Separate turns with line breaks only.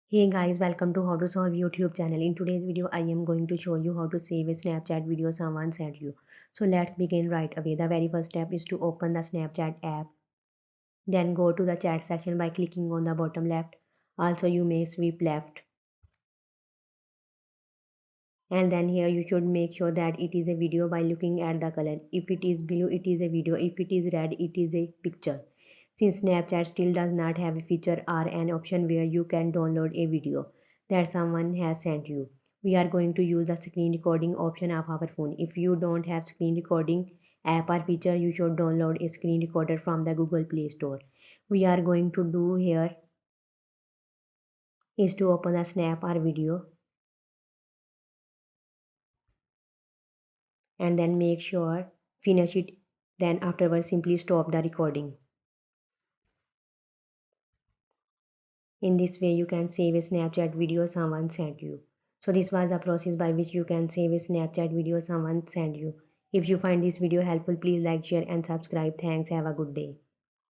Hey guys, welcome to How to Solve YouTube channel. In today's video, I am going to show you how to save a Snapchat video someone sent you. So let's begin right away. The very first step is to open the Snapchat app. Then go to the chat section by clicking on the bottom left. Also, you may swipe left. And then here you should make sure that it is a video by looking at the color. If it is blue, it is a video. If it is red, it is a picture. Since Snapchat still does not have a feature or an option where you can download a video that someone has sent you, we are going to use the screen recording option of our phone. If you don't have screen recording app or feature, you should download a screen recorder from the Google Play Store. We are going to do here is to open the snap or video and then make sure finish it, then afterwards simply stop the recording. In this way you can save a Snapchat video someone sent you. So this was the process by which you can save a Snapchat video someone sent you. If you find this video helpful, please like, share and subscribe. Thanks, have a good day.